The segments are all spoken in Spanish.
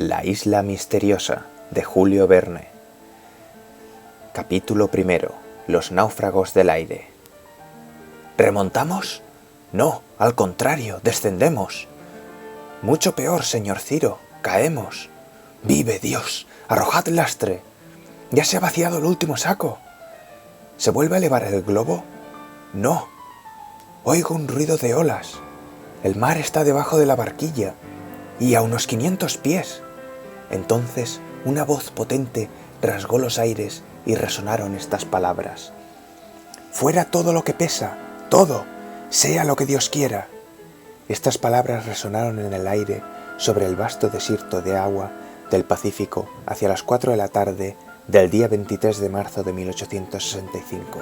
La isla misteriosa de Julio Verne. Capítulo primero. Los náufragos del aire. ¿Remontamos? No, al contrario, descendemos. Mucho peor, señor Ciro, caemos. ¡Vive Dios! ¡Arrojad lastre! ¡Ya se ha vaciado el último saco! ¿Se vuelve a elevar el globo? No. Oigo un ruido de olas. El mar está debajo de la barquilla y a unos 500 pies. Entonces una voz potente rasgó los aires y resonaron estas palabras: «Fuera todo lo que pesa, todo, sea lo que Dios quiera». Estas palabras resonaron en el aire sobre el vasto desierto de agua del Pacífico hacia las 4 de la tarde del día 23 de marzo de 1865.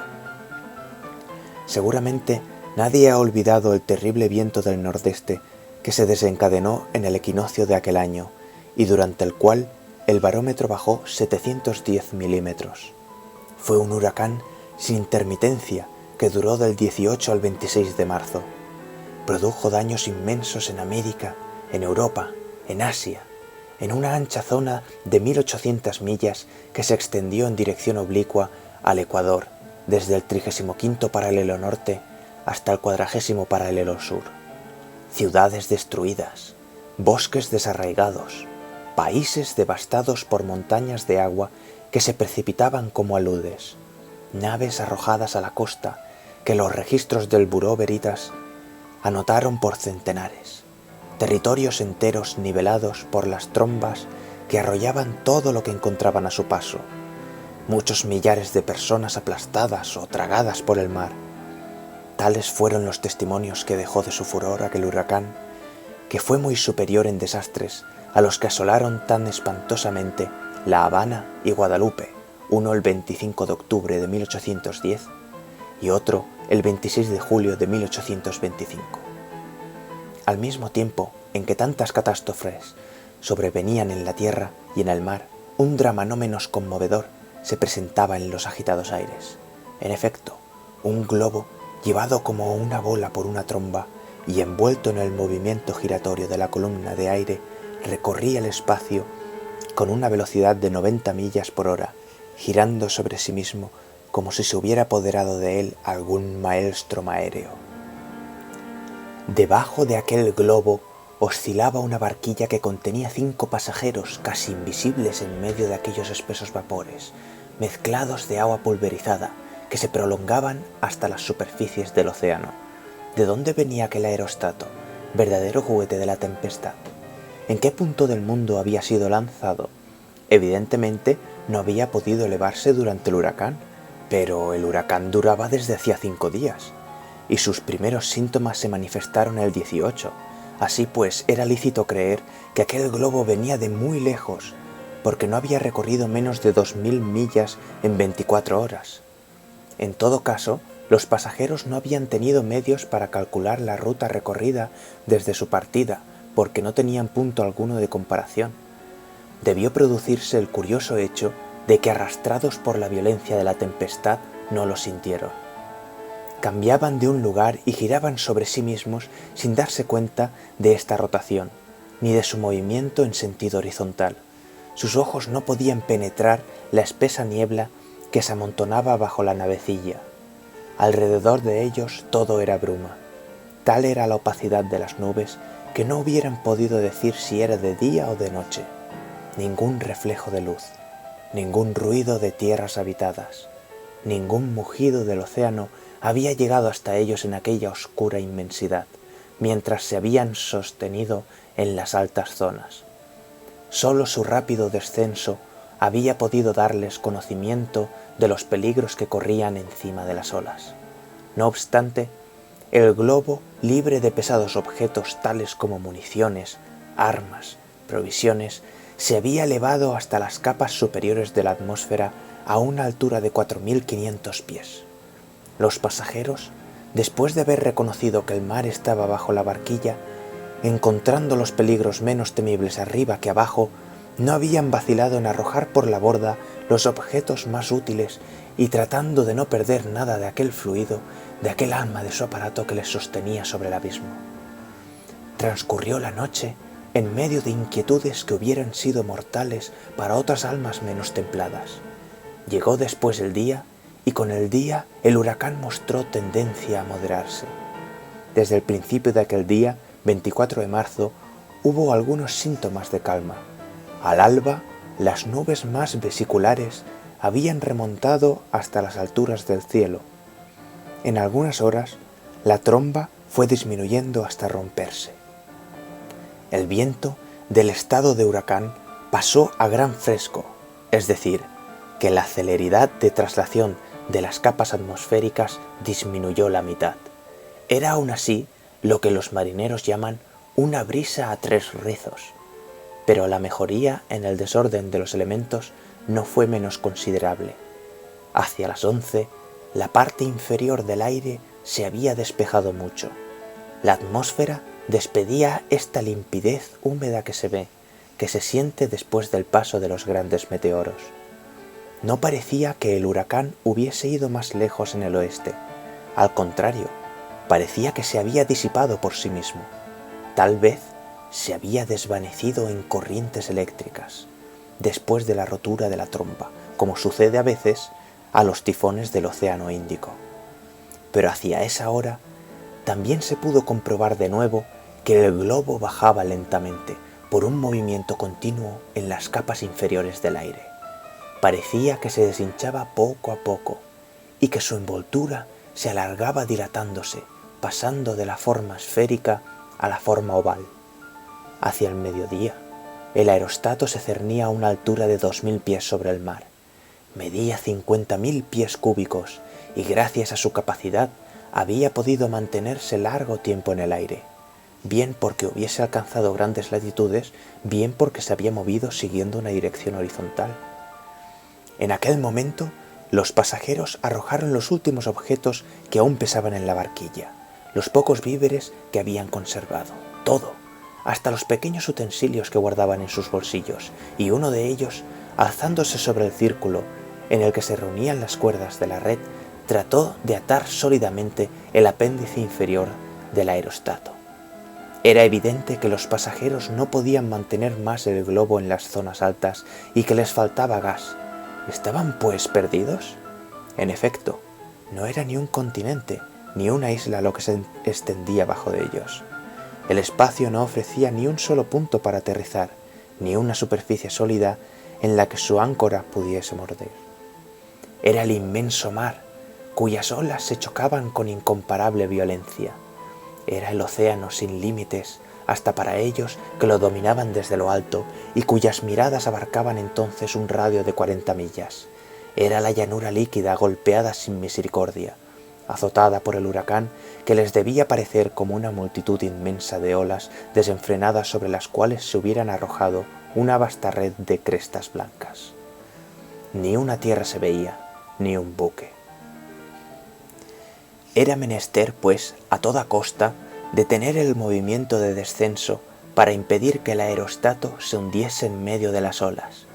Seguramente nadie ha olvidado el terrible viento del nordeste que se desencadenó en el equinoccio de aquel año y durante el cual el barómetro bajó 710 milímetros. Fue un huracán sin intermitencia que duró del 18 al 26 de marzo. Produjo daños inmensos en América, en Europa, en Asia, en una ancha zona de 1800 millas que se extendió en dirección oblicua al Ecuador, desde el 35º paralelo norte hasta el 40º paralelo sur. Ciudades destruidas, bosques desarraigados, países devastados por montañas de agua que se precipitaban como aludes, naves arrojadas a la costa que los registros del Buró Veritas anotaron por centenares, territorios enteros nivelados por las trombas que arrollaban todo lo que encontraban a su paso, muchos millares de personas aplastadas o tragadas por el mar. Tales fueron los testimonios que dejó de su furor aquel huracán, que fue muy superior en desastres a los que asolaron tan espantosamente La Habana y Guadalupe, uno el 25 de octubre de 1810 y otro el 26 de julio de 1825. Al mismo tiempo en que tantas catástrofes sobrevenían en la tierra y en el mar, un drama no menos conmovedor se presentaba en los agitados aires. En efecto, un globo llevado como una bola por una tromba y envuelto en el movimiento giratorio de la columna de aire, recorría el espacio con una velocidad de 90 millas por hora, girando sobre sí mismo como si se hubiera apoderado de él algún maelstrom aéreo. Debajo de aquel globo oscilaba una barquilla que contenía 5 pasajeros casi invisibles en medio de aquellos espesos vapores, mezclados de agua pulverizada, que se prolongaban hasta las superficies del océano. ¿De dónde venía aquel aerostato, verdadero juguete de la tempestad? ¿En qué punto del mundo había sido lanzado? Evidentemente no había podido elevarse durante el huracán, pero el huracán duraba desde hacía 5 días, y sus primeros síntomas se manifestaron el 18. Así pues, era lícito creer que aquel globo venía de muy lejos, porque no había recorrido menos de 2000 millas en 24 horas. En todo caso, los pasajeros no habían tenido medios para calcular la ruta recorrida desde su partida, porque no tenían punto alguno de comparación. Debió producirse el curioso hecho de que, arrastrados por la violencia de la tempestad, no lo sintieron. Cambiaban de un lugar y giraban sobre sí mismos sin darse cuenta de esta rotación, ni de su movimiento en sentido horizontal. Sus ojos no podían penetrar la espesa niebla que se amontonaba bajo la navecilla. Alrededor de ellos todo era bruma. Tal era la opacidad de las nubes que no hubieran podido decir si era de día o de noche. Ningún reflejo de luz, ningún ruido de tierras habitadas, ningún mugido del océano había llegado hasta ellos en aquella oscura inmensidad, mientras se habían sostenido en las altas zonas. Solo su rápido descenso había podido darles conocimiento de los peligros que corrían encima de las olas. No obstante, el globo, libre de pesados objetos tales como municiones, armas, provisiones, se había elevado hasta las capas superiores de la atmósfera a una altura de 4500 pies. Los pasajeros, después de haber reconocido que el mar estaba bajo la barquilla, encontrando los peligros menos temibles arriba que abajo, no habían vacilado en arrojar por la borda los objetos más útiles y tratando de no perder nada de aquel fluido, de aquel alma de su aparato que les sostenía sobre el abismo. Transcurrió la noche en medio de inquietudes que hubieran sido mortales para otras almas menos templadas. Llegó después el día, y con el día el huracán mostró tendencia a moderarse. Desde el principio de aquel día, 24 de marzo, hubo algunos síntomas de calma. Al alba, las nubes más vesiculares habían remontado hasta las alturas del cielo. En algunas horas, la tromba fue disminuyendo hasta romperse. El viento del estado de huracán pasó a gran fresco, es decir, que la celeridad de traslación de las capas atmosféricas disminuyó la mitad. Era aún así lo que los marineros llaman una brisa a tres rizos, pero la mejoría en el desorden de los elementos no fue menos considerable. Hacia las 11, la parte inferior del aire se había despejado mucho. La atmósfera despedía esta limpidez húmeda que se ve, que se siente después del paso de los grandes meteoros. No parecía que el huracán hubiese ido más lejos en el oeste. Al contrario, parecía que se había disipado por sí mismo. Tal vez se había desvanecido en corrientes eléctricas, después de la rotura de la tromba, como sucede a veces a los tifones del Océano Índico. Pero hacia esa hora también se pudo comprobar de nuevo que el globo bajaba lentamente por un movimiento continuo en las capas inferiores del aire. Parecía que se deshinchaba poco a poco y que su envoltura se alargaba dilatándose, pasando de la forma esférica a la forma oval. Hacia el mediodía, el aerostato se cernía a una altura de 2000 pies sobre el mar. Medía 50.000 pies cúbicos y gracias a su capacidad había podido mantenerse largo tiempo en el aire, bien porque hubiese alcanzado grandes latitudes, bien porque se había movido siguiendo una dirección horizontal. En aquel momento, los pasajeros arrojaron los últimos objetos que aún pesaban en la barquilla, los pocos víveres que habían conservado, todo, hasta los pequeños utensilios que guardaban en sus bolsillos, y uno de ellos, alzándose sobre el círculo en el que se reunían las cuerdas de la red, trató de atar sólidamente el apéndice inferior del aerostato. Era evidente que los pasajeros no podían mantener más el globo en las zonas altas y que les faltaba gas. ¿Estaban pues perdidos? En efecto, no era ni un continente ni una isla lo que se extendía bajo de ellos. El espacio no ofrecía ni un solo punto para aterrizar, ni una superficie sólida en la que su áncora pudiese morder. Era el inmenso mar, cuyas olas se chocaban con incomparable violencia. Era el océano sin límites, hasta para ellos que lo dominaban desde lo alto y cuyas miradas abarcaban entonces un radio de 40 millas. Era la llanura líquida golpeada sin misericordia, azotada por el huracán que les debía parecer como una multitud inmensa de olas desenfrenadas sobre las cuales se hubieran arrojado una vasta red de crestas blancas. Ni una tierra se veía, ni un buque. Era menester, pues, a toda costa, detener el movimiento de descenso para impedir que el aerostato se hundiese en medio de las olas,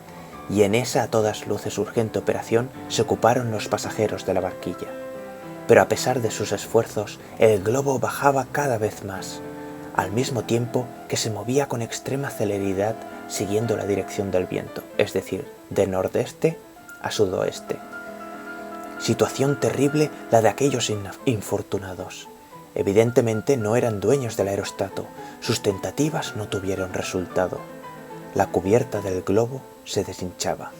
y en esa a todas luces urgente operación se ocuparon los pasajeros de la barquilla. Pero a pesar de sus esfuerzos, el globo bajaba cada vez más, al mismo tiempo que se movía con extrema celeridad siguiendo la dirección del viento, es decir, de nordeste a sudoeste. Situación terrible la de aquellos infortunados. Evidentemente no eran dueños del aerostato, sus tentativas no tuvieron resultado. La cubierta del globo se deshinchaba,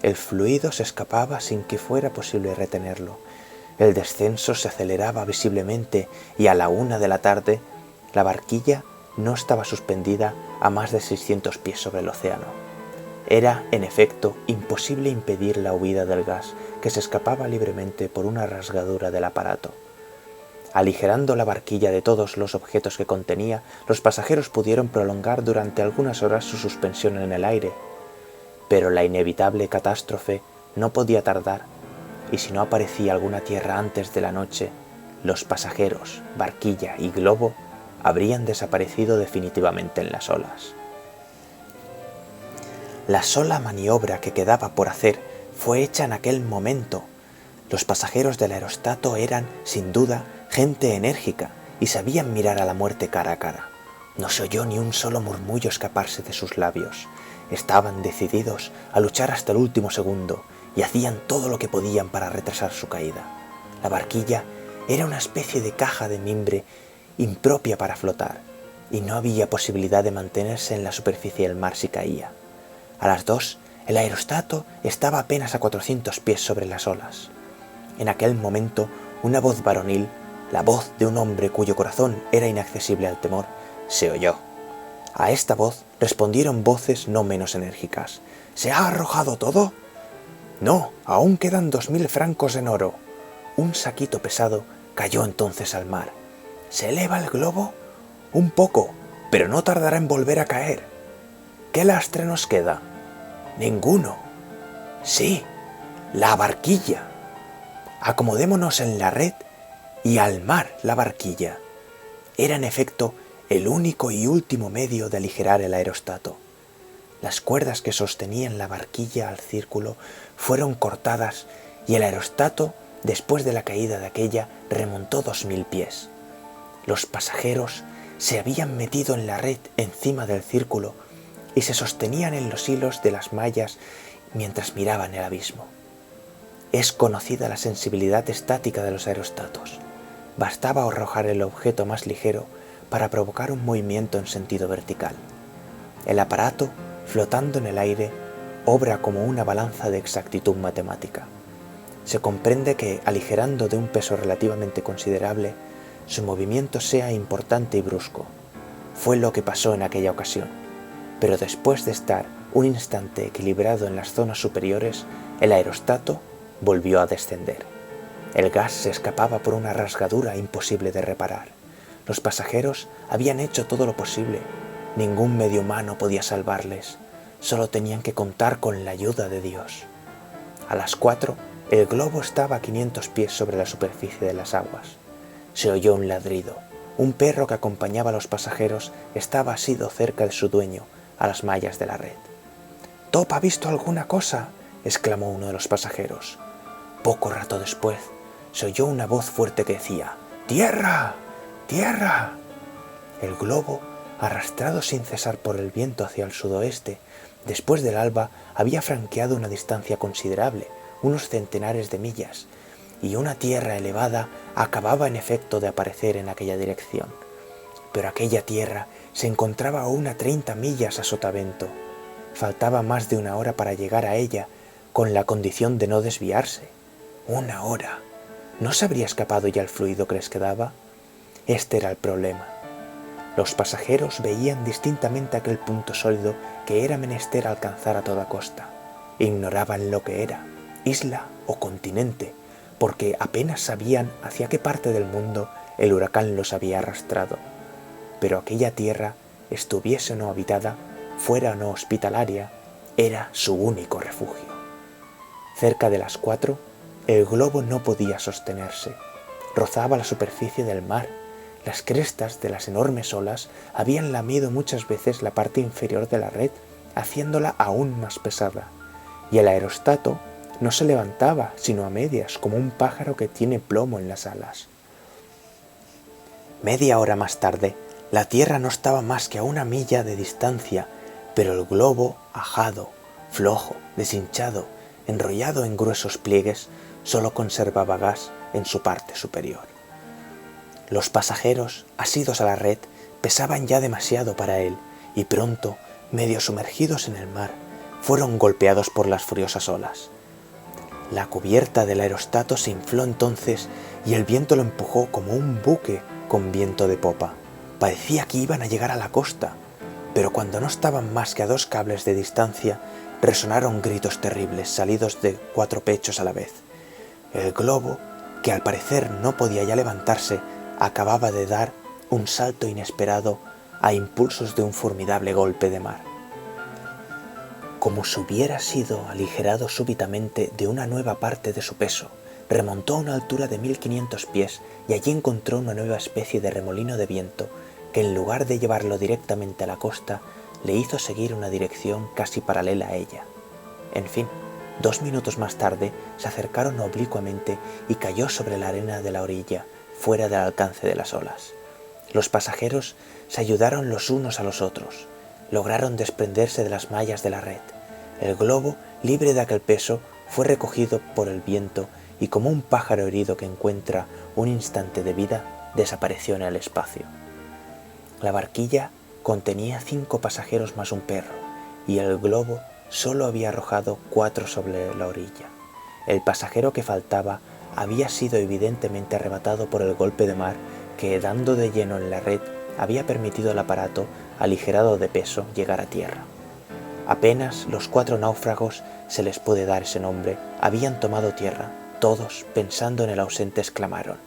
el fluido se escapaba sin que fuera posible retenerlo, el descenso se aceleraba visiblemente y a la 1 de la tarde la barquilla no estaba suspendida a más de 600 pies sobre el océano. Era, en efecto, imposible impedir la huida del gas que se escapaba libremente por una rasgadura del aparato. Aligerando la barquilla de todos los objetos que contenía, los pasajeros pudieron prolongar durante algunas horas su suspensión en el aire. Pero la inevitable catástrofe no podía tardar, y si no aparecía alguna tierra antes de la noche, los pasajeros, barquilla y globo habrían desaparecido definitivamente en las olas. La sola maniobra que quedaba por hacer fue hecha en aquel momento. Los pasajeros del aerostato eran, sin duda, gente enérgica y sabían mirar a la muerte cara a cara. No se oyó ni un solo murmullo escaparse de sus labios. Estaban decididos a luchar hasta el último segundo y hacían todo lo que podían para retrasar su caída. La barquilla era una especie de caja de mimbre impropia para flotar, y no había posibilidad de mantenerse en la superficie del mar si caía. A las 2, el aerostato estaba apenas a 400 pies sobre las olas. En aquel momento, una voz varonil, la voz de un hombre cuyo corazón era inaccesible al temor, se oyó. A esta voz respondieron voces no menos enérgicas. ¿Se ha arrojado todo? No, aún quedan 2000 francos en oro. Un saquito pesado cayó entonces al mar. ¿Se eleva el globo? Un poco, pero no tardará en volver a caer. ¿Qué lastre nos queda? Ninguno. Sí, la barquilla. Acomodémonos en la red y al mar la barquilla. Era en efecto el único y último medio de aligerar el aerostato. Las cuerdas que sostenían la barquilla al círculo fueron cortadas y el aerostato, después de la caída de aquella, remontó 2000 pies. Los pasajeros se habían metido en la red encima del círculo y se sostenían en los hilos de las mallas mientras miraban el abismo. Es conocida la sensibilidad estática de los aerostatos. Bastaba arrojar el objeto más ligero para provocar un movimiento en sentido vertical. El aparato, flotando en el aire, obra como una balanza de exactitud matemática. Se comprende que, aligerando de un peso relativamente considerable, su movimiento sea importante y brusco. Fue lo que pasó en aquella ocasión, pero después de estar un instante equilibrado en las zonas superiores, el aerostato volvió a descender. El gas se escapaba por una rasgadura imposible de reparar. Los pasajeros habían hecho todo lo posible. Ningún medio humano podía salvarles. Solo tenían que contar con la ayuda de Dios. A las 4, el globo estaba a 500 pies sobre la superficie de las aguas. Se oyó un ladrido. Un perro que acompañaba a los pasajeros estaba asido cerca de su dueño, a las mallas de la red. —¿Top ha visto alguna cosa? —exclamó uno de los pasajeros. Poco rato después, se oyó una voz fuerte que decía: —¡Tierra! ¡Tierra! El globo, arrastrado sin cesar por el viento hacia el sudoeste, después del alba había franqueado una distancia considerable, unos centenares de millas, y una tierra elevada acababa en efecto de aparecer en aquella dirección. Pero aquella tierra se encontraba aún a 30 millas a sotavento. Faltaba más de una hora para llegar a ella, con la condición de no desviarse. ¡Una hora! ¿No se habría escapado ya el fluido que les quedaba? Este era el problema. Los pasajeros veían distintamente aquel punto sólido que era menester alcanzar a toda costa. Ignoraban lo que era, isla o continente, porque apenas sabían hacia qué parte del mundo el huracán los había arrastrado. Pero aquella tierra, estuviese o no habitada, fuera o no hospitalaria, era su único refugio. Cerca de las 4, el globo no podía sostenerse. Rozaba la superficie del mar. Las crestas de las enormes olas habían lamido muchas veces la parte inferior de la red, haciéndola aún más pesada, y el aerostato no se levantaba sino a medias, como un pájaro que tiene plomo en las alas. Media hora más tarde, la tierra no estaba más que a 1 milla de distancia, pero el globo, ajado, flojo, deshinchado, enrollado en gruesos pliegues, solo conservaba gas en su parte superior. Los pasajeros, asidos a la red, pesaban ya demasiado para él, y pronto, medio sumergidos en el mar, fueron golpeados por las furiosas olas. La cubierta del aerostato se infló entonces y el viento lo empujó como un buque con viento de popa. Parecía que iban a llegar a la costa, pero cuando no estaban más que a 2 cables de distancia, resonaron gritos terribles salidos de 4 pechos a la vez. El globo, que al parecer no podía ya levantarse, acababa de dar un salto inesperado a impulsos de un formidable golpe de mar. Como si hubiera sido aligerado súbitamente de una nueva parte de su peso, remontó a una altura de 1500 pies y allí encontró una nueva especie de remolino de viento que, en lugar de llevarlo directamente a la costa, le hizo seguir una dirección casi paralela a ella. En fin, 2 minutos más tarde se acercaron oblicuamente y cayó sobre la arena de la orilla, fuera del alcance de las olas. Los pasajeros se ayudaron los unos a los otros. Lograron desprenderse de las mallas de la red. El globo, libre de aquel peso, fue recogido por el viento y como un pájaro herido que encuentra un instante de vida, desapareció en el espacio. La barquilla contenía 5 pasajeros más un perro, y el globo solo había arrojado 4 sobre la orilla. El pasajero que faltaba había sido evidentemente arrebatado por el golpe de mar que, dando de lleno en la red, había permitido al aparato, aligerado de peso, llegar a tierra. Apenas los 4 náufragos, se les puede dar ese nombre, habían tomado tierra. Todos, pensando en el ausente, exclamaron: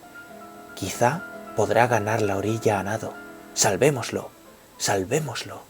«Quizá podrá ganar la orilla a nado. ¡Salvémoslo! ¡Salvémoslo!».